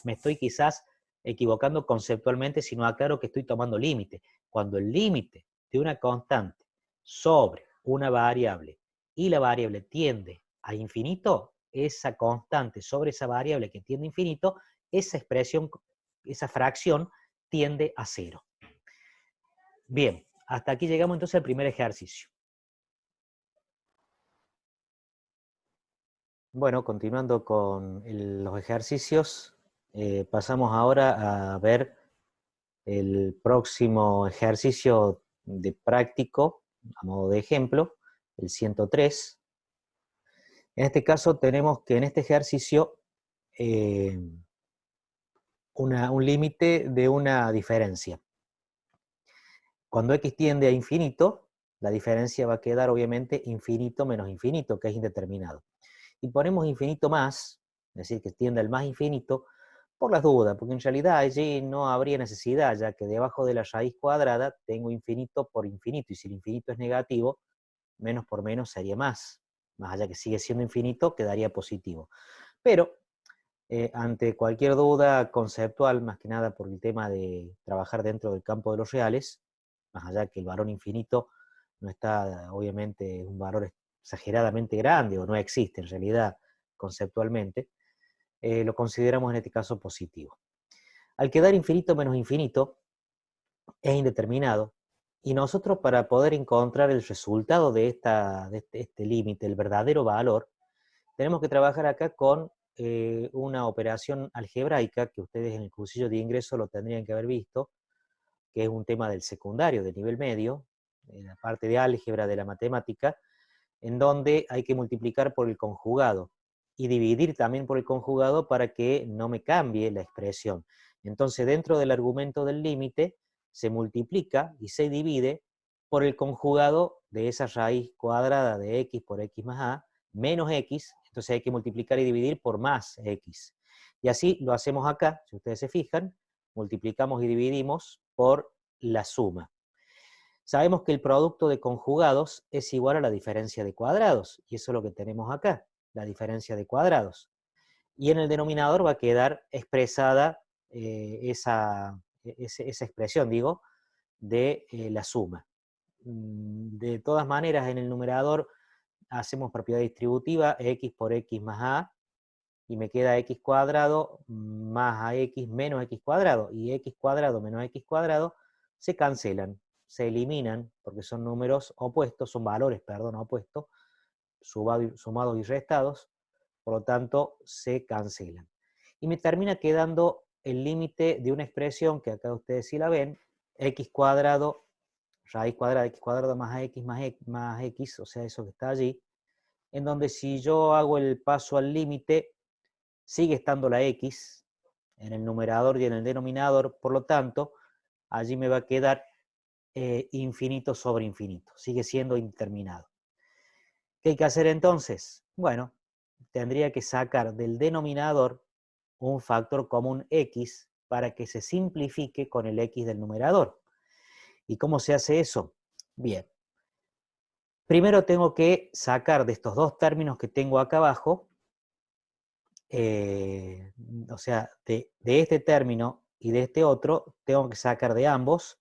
S1: Me estoy quizás equivocando conceptualmente si no aclaro que estoy tomando límite. Cuando el límite de una constante sobre una variable y la variable tiende a infinito, esa constante sobre esa variable que tiende a infinito, esa expresión, esa fracción tiende a 0. Bien, hasta aquí llegamos entonces al primer ejercicio. Bueno, continuando con los ejercicios, pasamos ahora a ver el próximo ejercicio de práctico, a modo de ejemplo, el 103. En este caso tenemos que en este ejercicio un límite de una diferencia. Cuando x tiende a infinito, la diferencia va a quedar obviamente infinito menos infinito, que es indeterminado. Y ponemos infinito más, es decir, que tiende al más infinito, por las dudas, porque en realidad allí no habría necesidad, ya que debajo de la raíz cuadrada tengo infinito por infinito, y si el infinito es negativo, menos por menos sería más allá que sigue siendo infinito, quedaría positivo. Pero, ante cualquier duda conceptual, más que nada por el tema de trabajar dentro del campo de los reales, más allá que el valor infinito no está, obviamente, un valor exageradamente grande, o no existe en realidad conceptualmente, lo consideramos en este caso positivo. Al quedar infinito menos infinito, es indeterminado, y nosotros para poder encontrar el resultado de este límite, el verdadero valor, tenemos que trabajar acá con una operación algebraica que ustedes en el cursillo de ingreso lo tendrían que haber visto, que es un tema del secundario, de nivel medio, en la parte de álgebra de la matemática, en donde hay que multiplicar por el conjugado y dividir también por el conjugado para que no me cambie la expresión. Entonces, dentro del argumento del límite, se multiplica y se divide por el conjugado de esa raíz cuadrada de x por x más a, menos x, entonces hay que multiplicar y dividir por más x. Y así lo hacemos acá, si ustedes se fijan, multiplicamos y dividimos por la suma. Sabemos que el producto de conjugados es igual a la diferencia de cuadrados, y eso es lo que tenemos acá, la diferencia de cuadrados. Y en el denominador va a quedar expresada esa expresión, digo, de la suma. De todas maneras, en el numerador hacemos propiedad distributiva, x por x más a, y me queda x cuadrado más ax menos x cuadrado, y x cuadrado menos x cuadrado se cancelan, se eliminan, porque son números opuestos, son valores, perdón, opuestos, sumados y restados, por lo tanto se cancelan. Y me termina quedando el límite de una expresión, que acá ustedes sí la ven, x cuadrado, raíz cuadrada de x cuadrado más ax más x, o sea, eso que está allí, en donde si yo hago el paso al límite, sigue estando la x en el numerador y en el denominador, por lo tanto, allí me va a quedar infinito sobre infinito, sigue siendo indeterminado. ¿Qué hay que hacer entonces? Bueno, tendría que sacar del denominador un factor común x para que se simplifique con el x del numerador. ¿Y cómo se hace eso? Bien, primero tengo que sacar de estos dos términos que tengo acá abajo, o sea, de este término y de este otro, tengo que sacar de ambos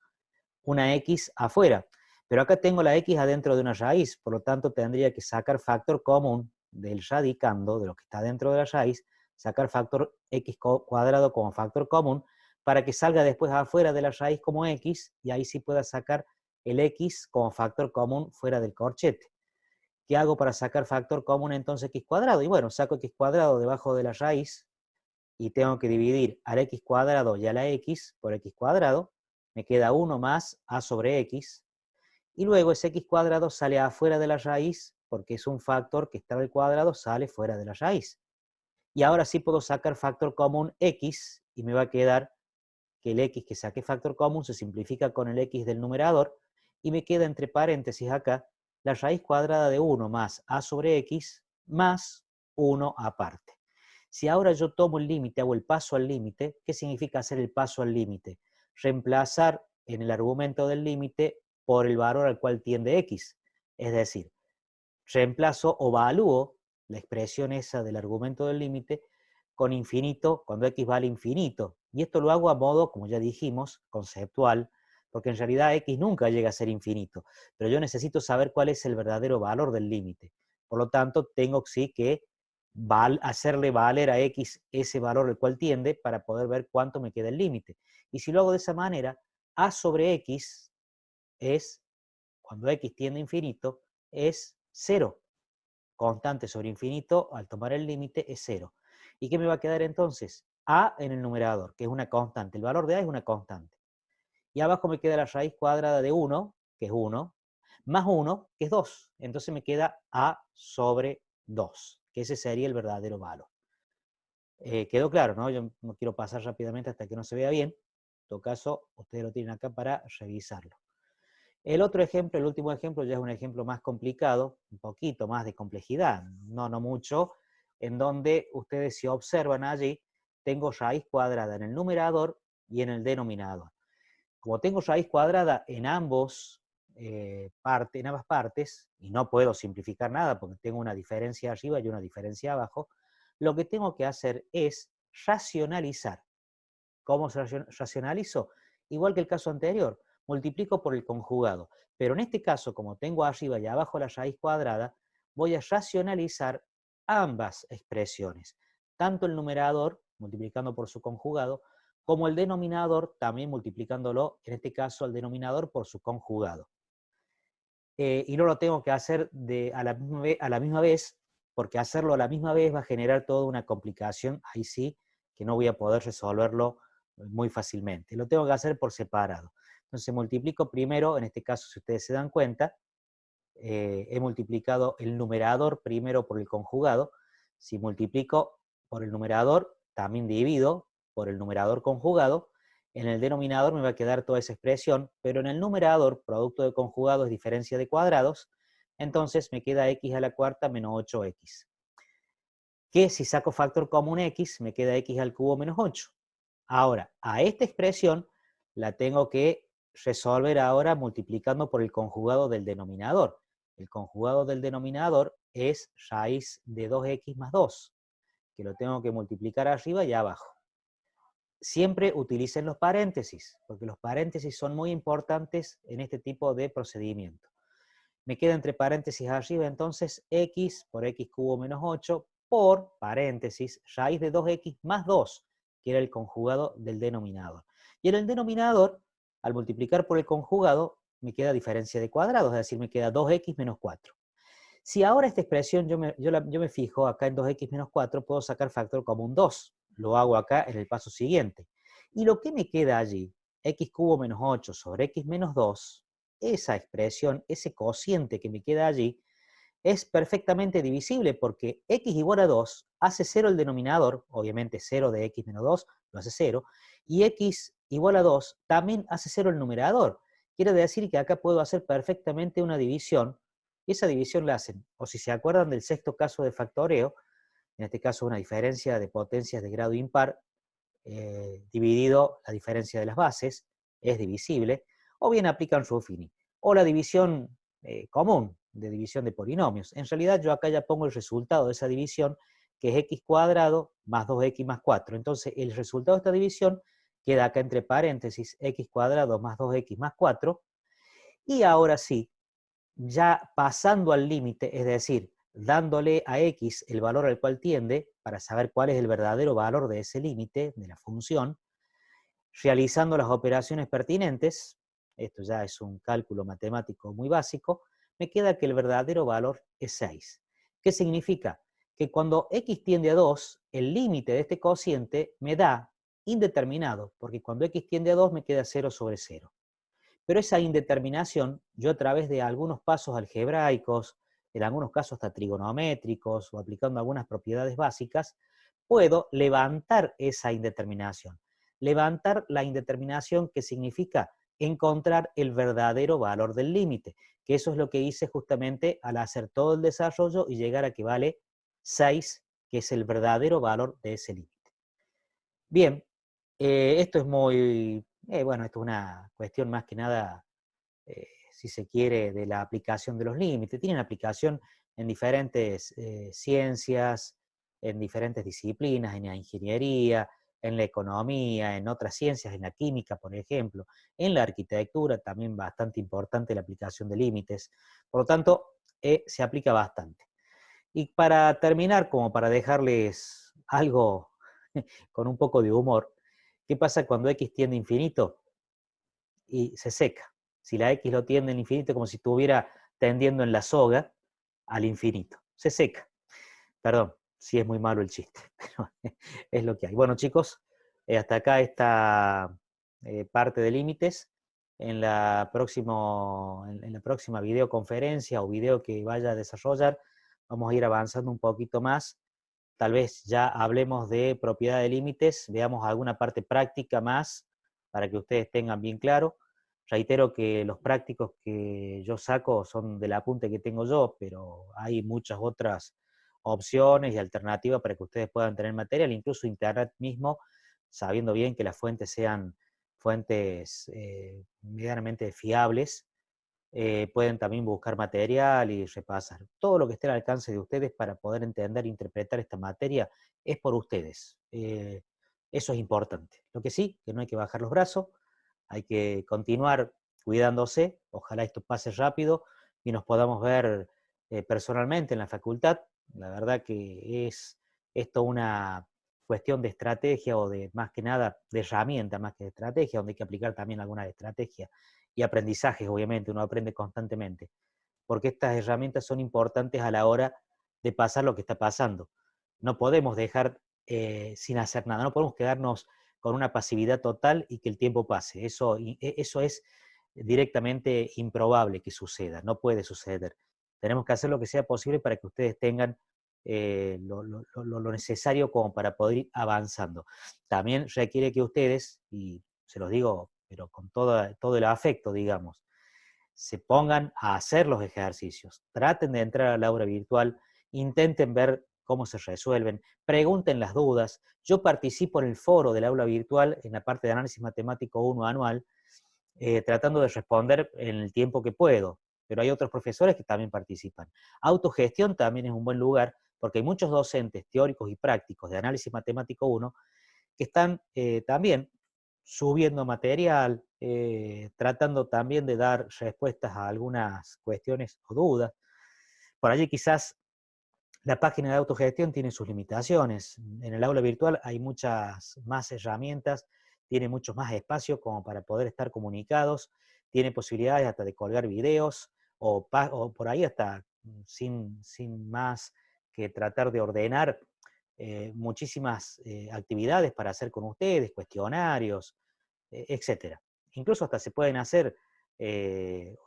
S1: una x afuera. Pero acá tengo la x adentro de una raíz, por lo tanto tendría que sacar factor común del radicando, de lo que está dentro de la raíz, sacar factor x cuadrado como factor común, para que salga después afuera de la raíz como x, y ahí sí pueda sacar el x como factor común fuera del corchete. ¿Qué hago para sacar factor común entonces x cuadrado? Y bueno, saco x cuadrado debajo de la raíz, y tengo que dividir al x cuadrado y a la x por x cuadrado, me queda 1 más a sobre x, y luego ese x cuadrado sale afuera de la raíz, porque es un factor que está al cuadrado, sale fuera de la raíz. Y ahora sí puedo sacar factor común x, y me va a quedar que el x que saqué factor común se simplifica con el x del numerador, y me queda entre paréntesis acá la raíz cuadrada de 1 más a sobre x más 1 aparte. Si ahora yo tomo el límite, hago el paso al límite, ¿qué significa hacer el paso al límite? Reemplazar en el argumento del límite por el valor al cual tiende x. Es decir, reemplazo o evalúo la expresión esa del argumento del límite con infinito cuando x vale infinito. Y esto lo hago a modo, como ya dijimos, conceptual, porque en realidad x nunca llega a ser infinito, pero yo necesito saber cuál es el verdadero valor del límite. Por lo tanto, tengo sí que hacerle valer a x ese valor al cual tiende para poder ver cuánto me queda el límite. Y si lo hago de esa manera, a sobre x es, cuando x tiende a infinito, es 0. Constante sobre infinito, al tomar el límite, es 0. ¿Y qué me va a quedar entonces? A en el numerador, que es una constante. El valor de A es una constante. Y abajo me queda la raíz cuadrada de 1, que es 1, más 1, que es 2. Entonces me queda A sobre 2, que ese sería el verdadero valor. Quedó claro, ¿no? Yo no quiero pasar rápidamente hasta que no se vea bien. En todo caso, ustedes lo tienen acá para revisarlo. El otro ejemplo, el último ejemplo, ya es un ejemplo más complicado, un poquito más de complejidad, no mucho, en donde ustedes si observan allí, tengo raíz cuadrada en el numerador y en el denominador. Como tengo raíz cuadrada en ambas partes, y no puedo simplificar nada porque tengo una diferencia arriba y una diferencia abajo, lo que tengo que hacer es racionalizar. ¿Cómo se racionalizo? Igual que el caso anterior, multiplico por el conjugado. Pero en este caso, como tengo arriba y abajo la raíz cuadrada, voy a racionalizar ambas expresiones. Tanto el numerador, multiplicando por su conjugado, como el denominador, también multiplicándolo, en este caso, el denominador por su conjugado. Y no lo tengo que hacer a la misma vez, porque hacerlo a la misma vez va a generar toda una complicación, ahí sí, que no voy a poder resolverlo muy fácilmente. Lo tengo que hacer por separado. Entonces multiplico primero, en este caso, si ustedes se dan cuenta, he multiplicado el numerador primero por el conjugado. Si multiplico por el numerador, también divido por el numerador conjugado. En el denominador me va a quedar toda esa expresión, pero en el numerador, producto de conjugado es diferencia de cuadrados, entonces me queda x a la cuarta menos 8x. Que si saco factor común x, me queda x al cubo menos 8. Ahora, a esta expresión la tengo que resolver ahora multiplicando por el conjugado del denominador. El conjugado del denominador es raíz de 2x más 2, que lo tengo que multiplicar arriba y abajo. Siempre utilicen los paréntesis, porque los paréntesis son muy importantes en este tipo de procedimiento. Me queda entre paréntesis arriba entonces x por x cubo menos 8 por paréntesis raíz de 2x más 2, que era el conjugado del denominador. Y en el denominador, al multiplicar por el conjugado, me queda diferencia de cuadrados, es decir, me queda 2x menos 4. Si ahora esta expresión yo me fijo acá en 2x menos 4, puedo sacar factor común 2. Lo hago acá en el paso siguiente. Y lo que me queda allí, x cubo menos 8 sobre x menos 2, esa expresión, ese cociente que me queda allí, es perfectamente divisible porque x igual a 2 hace 0 el denominador, obviamente 0 de x menos 2 lo hace 0, y x igual a 2 también hace 0 el numerador. Quiere decir que acá puedo hacer perfectamente una división, y esa división la hacen, o si se acuerdan del sexto caso de factoreo, en este caso una diferencia de potencias de grado impar, dividido la diferencia de las bases, es divisible, o bien aplican Ruffini, o la división común, de división de polinomios. En realidad yo acá ya pongo el resultado de esa división, que es x cuadrado más 2x más 4. Entonces el resultado de esta división queda acá entre paréntesis x cuadrado más 2x más 4, y ahora sí, ya pasando al límite, es decir, dándole a x el valor al cual tiende, para saber cuál es el verdadero valor de ese límite, de la función, realizando las operaciones pertinentes, esto ya es un cálculo matemático muy básico, me queda que el verdadero valor es 6. ¿Qué significa? Que cuando x tiende a 2, el límite de este cociente me da indeterminado, porque cuando x tiende a 2 me queda 0 sobre 0. Pero esa indeterminación, yo a través de algunos pasos algebraicos, en algunos casos hasta trigonométricos o aplicando algunas propiedades básicas, puedo levantar esa indeterminación. Levantar la indeterminación, que significa encontrar el verdadero valor del límite, que eso es lo que hice justamente al hacer todo el desarrollo y llegar a que vale 6, que es el verdadero valor de ese límite. Bien, esto es muy, bueno, esto es una cuestión más que nada, si se quiere, de la aplicación de los límites. Tienen aplicación en diferentes ciencias, en diferentes disciplinas, en la ingeniería, en la economía, en otras ciencias, en la química, por ejemplo, en la arquitectura, también bastante importante la aplicación de límites. Por lo tanto, se aplica bastante. Y para terminar, como para dejarles algo con un poco de humor, ¿qué pasa cuando x tiende a infinito? Y se seca. Si la x lo tiende al infinito, como si estuviera tendiendo en la soga al infinito. Se seca. Perdón, si es muy malo el chiste, pero es lo que hay. Bueno, chicos, hasta acá esta parte de límites. En la próxima videoconferencia o video que vaya a desarrollar, vamos a ir avanzando un poquito más. Tal vez ya hablemos de propiedad de límites, veamos alguna parte práctica más para que ustedes tengan bien claro. Reitero que los prácticos que yo saco son del apunte que tengo yo, pero hay muchas opciones y alternativas para que ustedes puedan tener material, incluso Internet mismo, sabiendo bien que las fuentes sean fuentes medianamente fiables, pueden también buscar material y repasar. Todo lo que esté al alcance de ustedes para poder entender e interpretar esta materia es por ustedes. Eso es importante. Lo que sí, que no hay que bajar los brazos, hay que continuar cuidándose, ojalá esto pase rápido y nos podamos ver personalmente en la facultad. La verdad que es esto una cuestión de estrategia o de más que nada de herramienta más que de estrategia, donde hay que aplicar también algunas estrategias y aprendizajes, obviamente, uno aprende constantemente, porque estas herramientas son importantes a la hora de pasar lo que está pasando. No podemos dejar sin hacer nada, no podemos quedarnos con una pasividad total y que el tiempo pase. Eso es directamente improbable que suceda, no puede suceder. Tenemos que hacer lo que sea posible para que ustedes tengan lo necesario como para poder ir avanzando. También requiere que ustedes, y se los digo, pero con todo el afecto, digamos, se pongan a hacer los ejercicios, traten de entrar al aula virtual, intenten ver cómo se resuelven, pregunten las dudas. Yo participo en el foro del aula virtual, en la parte de análisis matemático 1 anual, tratando de responder en el tiempo que puedo, pero hay otros profesores que también participan. Autogestión también es un buen lugar, porque hay muchos docentes teóricos y prácticos de análisis matemático 1 que están también subiendo material, tratando también de dar respuestas a algunas cuestiones o dudas. Por allí quizás la página de autogestión tiene sus limitaciones. En el aula virtual hay muchas más herramientas, tiene mucho más espacio como para poder estar comunicados, tiene posibilidades hasta de colgar videos o por ahí hasta sin más que tratar de ordenar muchísimas actividades para hacer con ustedes, cuestionarios, etcétera. Incluso hasta se pueden hacer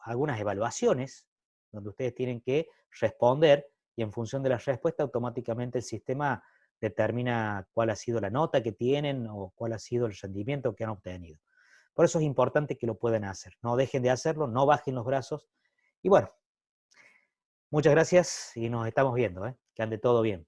S1: algunas evaluaciones donde ustedes tienen que responder y en función de la respuesta automáticamente el sistema determina cuál ha sido la nota que tienen o cuál ha sido el rendimiento que han obtenido. Por eso es importante que lo puedan hacer. No dejen de hacerlo, no bajen los brazos. Y bueno, muchas gracias y nos estamos viendo. Que ande todo bien.